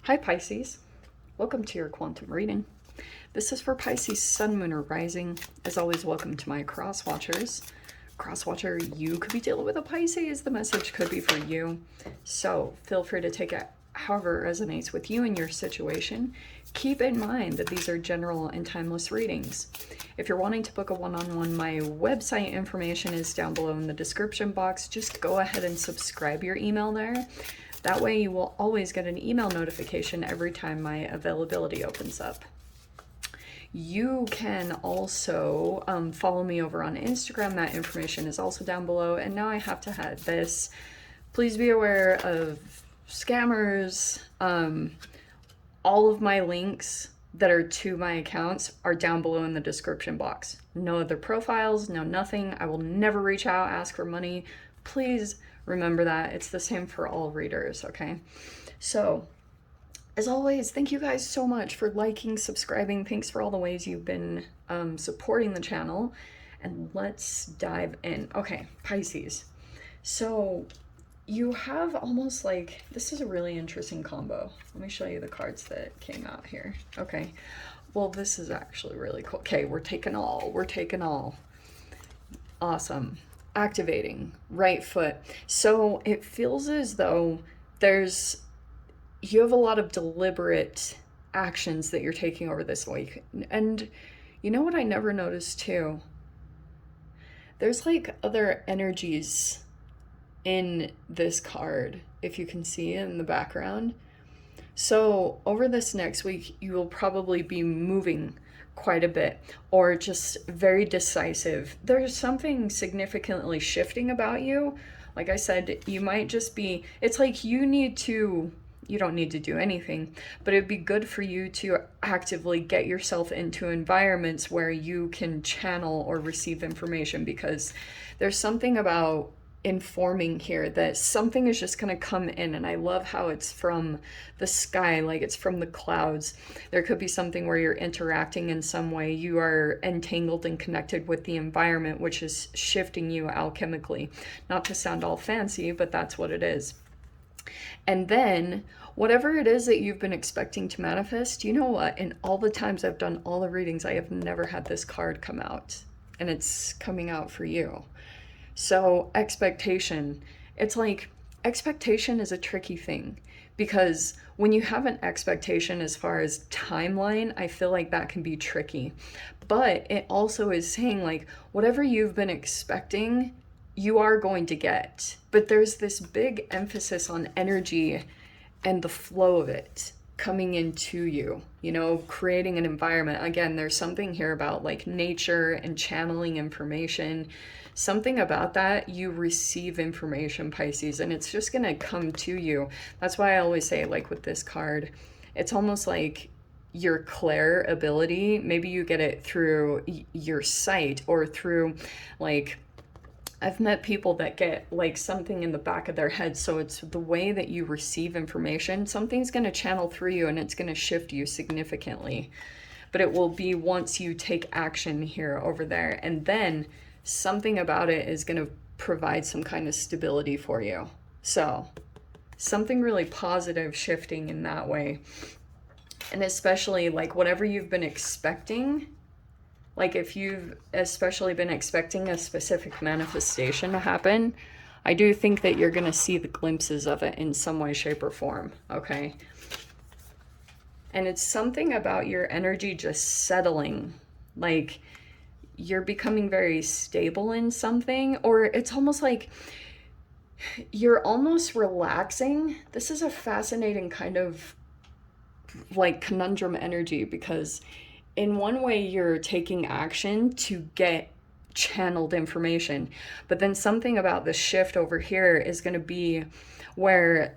Hi Pisces, welcome to your quantum reading. This is for Pisces Sun, Moon, or Rising. As always, welcome to my cross watchers. Cross watcher, you could be dealing with a Pisces. The message could be for you. So feel free to take it however it resonates with you and your situation. Keep in mind that these are general and timeless readings. If you're wanting to book a one-on-one, my website information is down below in the description box. Just go ahead and subscribe your email there. That way you will always get an email notification every time my availability opens up. You can also follow me over on Instagram. That information is also down below. And now I have to add this. Please be aware of scammers. All of my links that are to my accounts are down below in the description box. No other profiles, no nothing. I will never reach out, ask for money. Please remember that. It's the same for all readers, okay? So, as always, thank you guys so much for liking, subscribing. Thanks for all the ways you've been supporting the channel. And let's dive in. Okay, Pisces. So, you have almost like, this is a really interesting combo. Let me show you the cards that came out here. Okay, well, this is actually really cool. Okay, we're taking all. Awesome. Activating, right foot. So it feels as though you have a lot of deliberate actions that you're taking over this week. And you know what I never noticed too? There's like other energies in this card, if you can see it in the background. So over this next week, you will probably be moving quite a bit, or just very decisive. There's something significantly shifting about you. Like I said, you might just be, it's like you don't need to do anything, but it'd be good for you to actively get yourself into environments where you can channel or receive information, because there's something about informing here that something is just going to come in. And I love how it's from the sky, like it's from the clouds. There could be something where you're interacting in some way. You are entangled and connected with the environment, which is shifting you alchemically. Not to sound all fancy, but that's what it is. And then whatever it is that you've been expecting to manifest, you know what? In all the times I've done all the readings, I have never had this card come out, and it's coming out for you. So expectation, it's like expectation is a tricky thing, because when you have an expectation as far as timeline, I feel like that can be tricky. But it also is saying like whatever you've been expecting, you are going to get. But there's this big emphasis on energy and the flow of it coming into you, creating an environment. Again, there's something here about like nature and channeling information. Something about that, you receive information, Pisces, and it's just going to come to you. That's why I always say, like with this card, it's almost like your clair ability. Maybe you get it through your sight, or through like, I've met people that get like something in the back of their head. So it's the way that you receive information. Something's going to channel through you, and it's going to shift you significantly. But it will be once you take action here over there. And then something about it is going to provide some kind of stability for you. So something really positive shifting in that way. And especially like whatever you've been expecting, like if you've especially been expecting a specific manifestation to happen, I do think that you're going to see the glimpses of it in some way, shape, or form, okay? And it's something about your energy just settling, like you're becoming very stable in something, or it's almost like you're almost relaxing. This is a fascinating kind of like conundrum energy, because in one way you're taking action to get channeled information, but then something about the shift over here is going to be where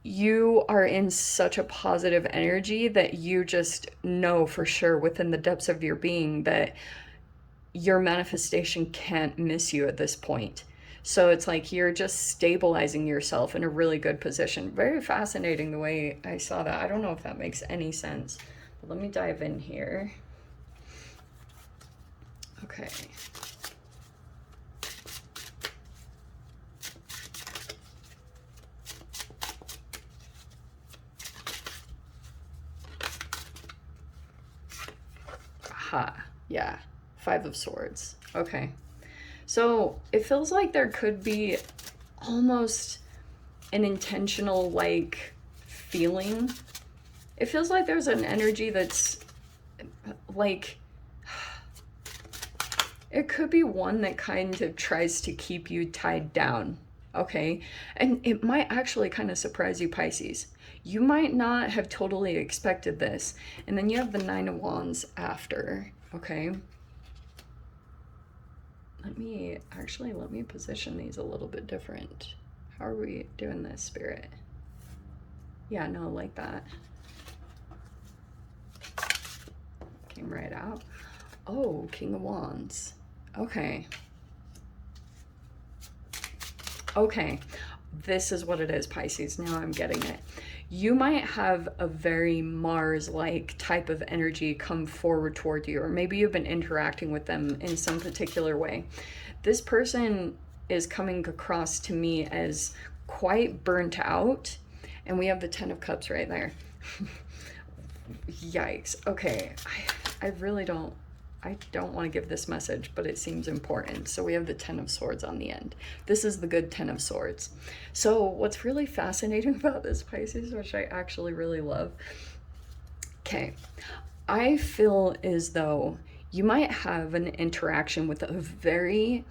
you are in such a positive energy that you just know for sure within the depths of your being that your manifestation can't miss you at this point. So it's like you're just stabilizing yourself in a really good position. Very fascinating the way I saw that. I don't know if that makes any sense. But let me dive in here. Okay. Aha, yeah, Five of Swords. Okay. So it feels like there could be almost an intentional, like, feeling. It feels like there's an energy that's, like, it could be one that kind of tries to keep you tied down, okay? And it might actually kind of surprise you, Pisces. You might not have totally expected this. And then you have the Nine of Wands after, okay? Let me position these a little bit different. How are we doing this, Spirit? Yeah, no, like that. Came right out. Oh, King of Wands. Okay. Okay. This is what it is, Pisces. Now I'm getting it. You might have a very Mars-like type of energy come forward toward you, or maybe you've been interacting with them in some particular way. This person is coming across to me as quite burnt out, and we have the Ten of Cups right there. Yikes. Okay, I really don't want to give this message, but it seems important. So we have the Ten of Swords on the end. This is the good Ten of Swords. So what's really fascinating about this, Pisces, which I actually really love, okay, I feel as though you might have an interaction with a very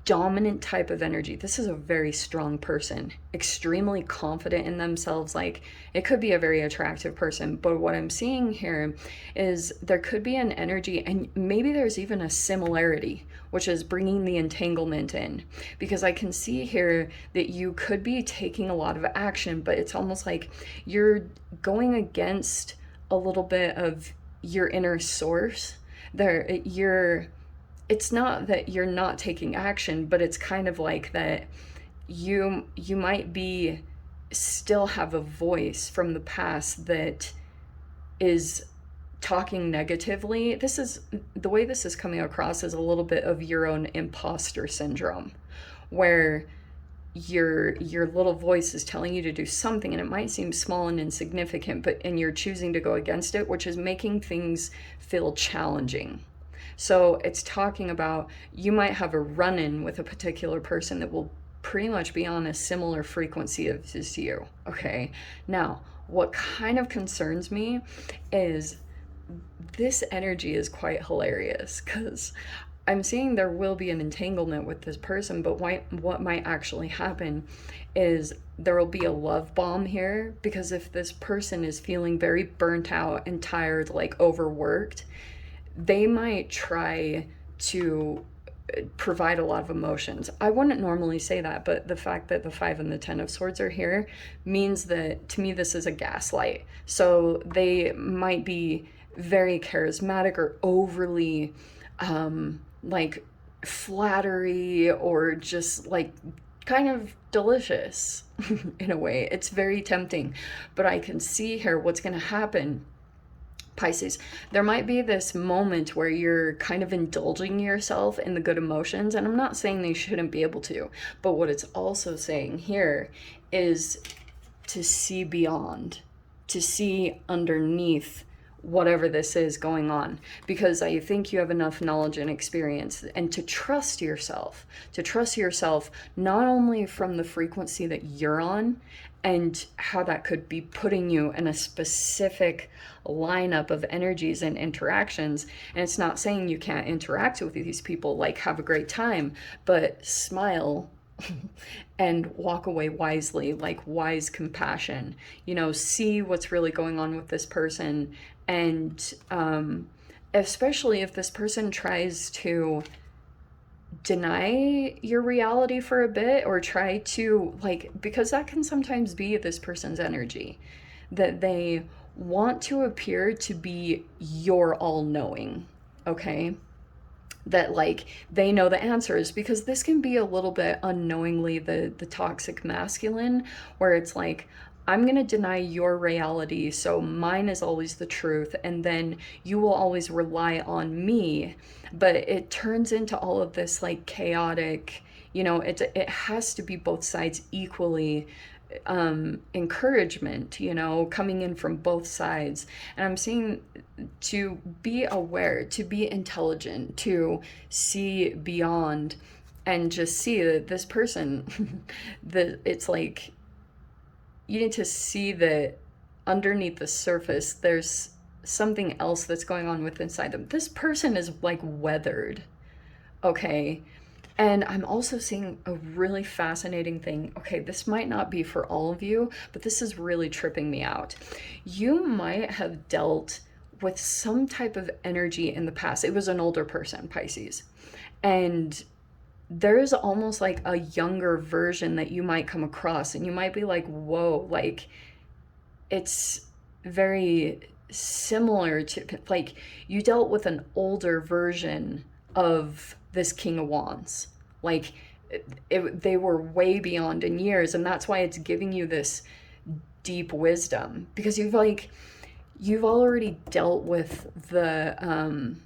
dominant type of energy. This is a very strong person, extremely confident in themselves. Like, it could be a very attractive person, but what I'm seeing here is there could be an energy, and maybe there's even a similarity, which is bringing the entanglement in, because I can see here that you could be taking a lot of action, but it's almost like you're going against a little bit of your inner source. It's not that you're not taking action, but it's kind of like that you might be still have a voice from the past that is talking negatively. This is the way this is coming across as a little bit of your own imposter syndrome, where your little voice is telling you to do something, and it might seem small and insignificant, and you're choosing to go against it, which is making things feel challenging. So it's talking about you might have a run-in with a particular person that will pretty much be on a similar frequency as you, okay? Now, what kind of concerns me is this energy is quite hilarious, because I'm seeing there will be an entanglement with this person, but what might actually happen is there will be a love bomb here, because if this person is feeling very burnt out and tired, like overworked, they might try to provide a lot of emotions. I wouldn't normally say that, but the fact that the 5 and the 10 of Swords are here means that, to me, this is a gaslight. So they might be very charismatic or overly like flattery, or just like kind of delicious in a way. It's very tempting, but I can see here what's going to happen, Pisces. There might be this moment where you're kind of indulging yourself in the good emotions, and I'm not saying they shouldn't be able to, but what it's also saying here is to see beyond, to see underneath whatever this is going on, because I think you have enough knowledge and experience, and to trust yourself not only from the frequency that you're on and how that could be putting you in a specific lineup of energies and interactions. And it's not saying you can't interact with these people, like have a great time, but smile and walk away wisely, like wise compassion. See what's really going on with this person. And especially if this person tries to deny your reality for a bit, or try to, like, because that can sometimes be this person's energy, that they want to appear to be your all-knowing, okay? That, like, they know the answers, because this can be a little bit unknowingly the toxic masculine, where it's like, I'm going to deny your reality, so mine is always the truth, and then you will always rely on me. But it turns into all of this, like, chaotic, it has to be both sides equally encouragement, you know, coming in from both sides. And I'm seeing to be aware, to be intelligent, to see beyond and just see that this person, that it's like you need to see that underneath the surface, there's something else that's going on with inside them. This person is like weathered, okay? And I'm also seeing a really fascinating thing. Okay, this might not be for all of you, but this is really tripping me out. You might have dealt with some type of energy in the past. It was an older person, Pisces. And there's almost like a younger version that you might come across, and you might be like, whoa, like it's very similar to, like, you dealt with an older version of this King of Wands. Like, they were way beyond in years, and that's why it's giving you this deep wisdom, because you've already dealt with the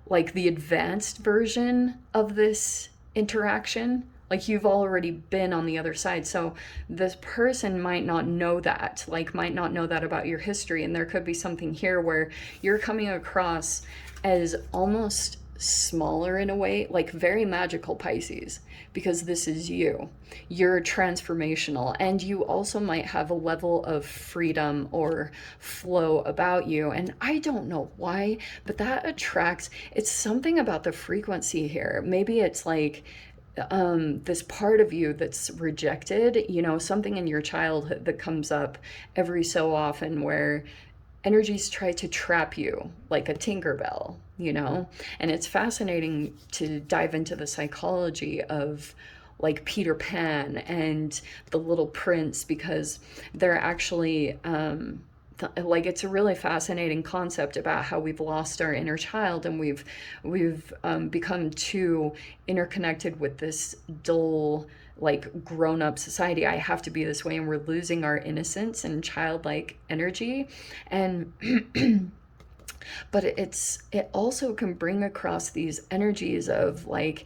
like the advanced version of this interaction. Like, you've already been on the other side. So this person might not know that, like, might not know that about your history. And there could be something here where you're coming across as almost smaller in a way, like very magical, Pisces, because this is you. You're transformational, and you also might have a level of freedom or flow about you. And I don't know why, but that attracts, it's something about the frequency here. Maybe it's like this part of you that's rejected, you know, something in your childhood that comes up every so often where energies try to trap you like a Tinkerbell, you know? And it's fascinating to dive into the psychology of like Peter Pan and the Little Prince, because they're actually like, it's a really fascinating concept about how we've lost our inner child, and we've become too interconnected with this dull, like, grown-up society. I have to be this way, and we're losing our innocence and childlike energy. And but it also can bring across these energies of, like,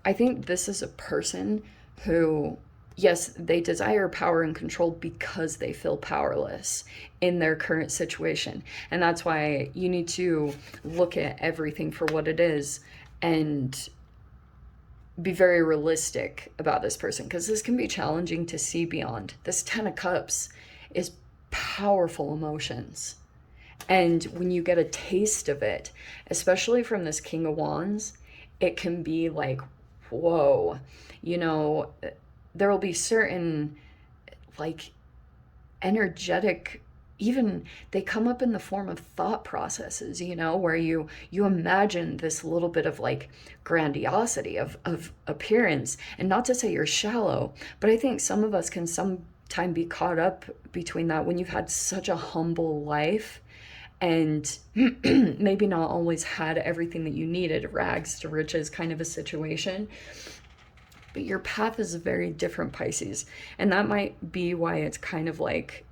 I think this is a person who, yes, they desire power and control because they feel powerless in their current situation. And that's why you need to look at everything for what it is and be very realistic about this person, because this can be challenging to see beyond. This 10 of Cups is powerful emotions. And when you get a taste of it, especially from this King of Wands, it can be like, whoa, you know, there will be certain, like, energetic, even they come up in the form of thought processes, you know, where you imagine this little bit of like grandiosity of appearance. And not to say you're shallow, but I think some of us can sometime be caught up between that when you've had such a humble life and maybe not always had everything that you needed, rags to riches kind of a situation. But your path is very different, Pisces. And that might be why it's kind of like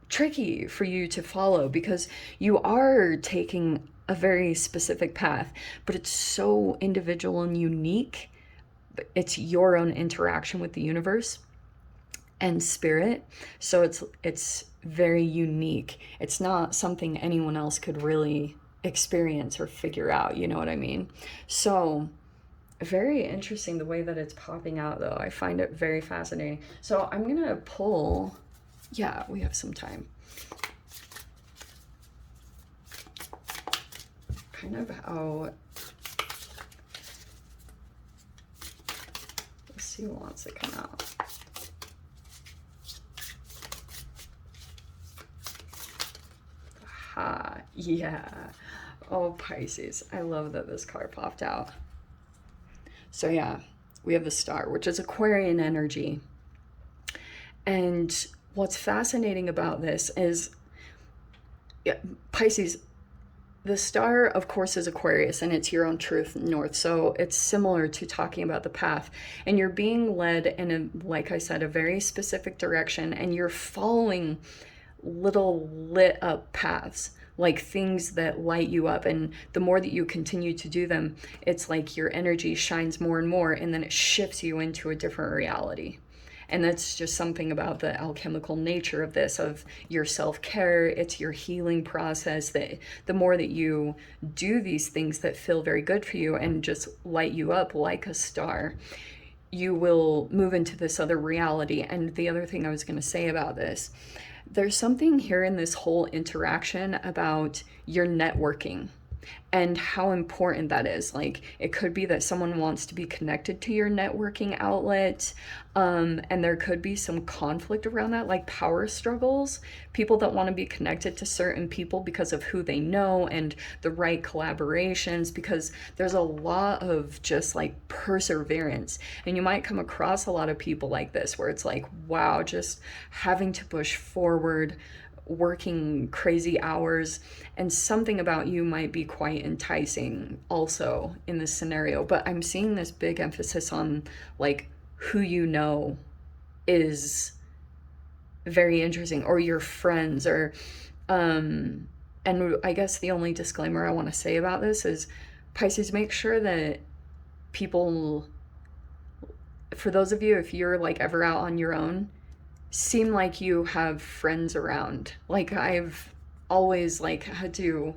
tricky for you to follow, because you are taking a very specific path, but it's so individual and unique. It's your own interaction with the universe and spirit. So it's very unique. It's not something anyone else could really experience or figure out, you know what I mean? So very interesting the way that it's popping out, though. I find it very fascinating. So I'm gonna pull, yeah, we have some time. Kind of how, let's see who wants to come out. Ah, yeah. Oh, Pisces. I love that this card popped out. So yeah, we have the Star, which is Aquarian energy. And what's fascinating about this is, yeah, Pisces, the Star, of course, is Aquarius, and it's your own truth north. So it's similar to talking about the path. And you're being led in a, like I said, a very specific direction, and you're following little lit up paths, like things that light you up. And the more that you continue to do them, it's like your energy shines more and more, and then it shifts you into a different reality. And that's just something about the alchemical nature of this, of your self-care. It's your healing process, that the more that you do these things that feel very good for you and just light you up like a star, you will move into this other reality. And the other thing I was going to say about this, there's something here in this whole interaction about your networking and how important that is. Like, it could be that someone wants to be connected to your networking outlet, and there could be some conflict around that, like power struggles. People that want to be connected to certain people because of who they know and the right collaborations, because there's a lot of just like perseverance. And you might come across a lot of people like this where it's like, wow, just having to push forward, working crazy hours, and something about you might be quite enticing also in this scenario. But I'm seeing this big emphasis on like who you know is very interesting, or your friends, or and I guess the only disclaimer I want to say about this is, Pisces, make sure that people, for those of you, if you're like ever out on your own, seem like you have friends around. Like, I've always like had to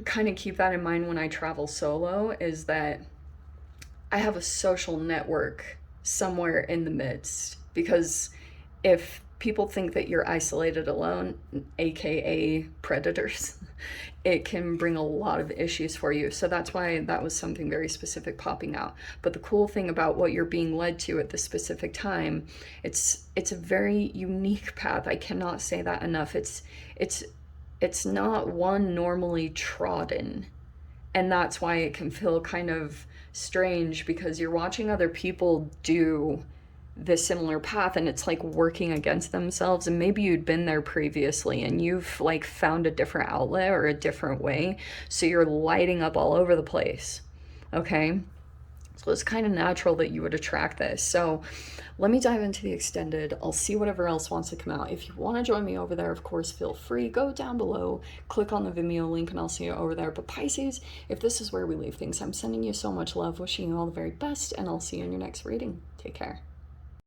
kind of keep that in mind when I travel solo, is that I have a social network somewhere in the midst. Because if people think that you're isolated alone, aka predators, it can bring a lot of issues for you. So that's why that was something very specific popping out. But the cool thing about what you're being led to at this specific time, it's a very unique path. I cannot say that enough. It's not one normally trodden. And that's why it can feel kind of strange, because you're watching other people do this similar path and it's like working against themselves. And maybe you'd been there previously and you've like found a different outlet or a different way, so you're lighting up all over the place. Okay, so it's kind of natural that you would attract this. So let me dive into the extended. I'll see whatever else wants to come out. If you want to join me over there, of course, feel free. Go down below, click on the Vimeo link, and I'll see you over there. But Pisces, if this is where we leave things, I'm sending you so much love, wishing you all the very best, and I'll see you in your next reading. Take care.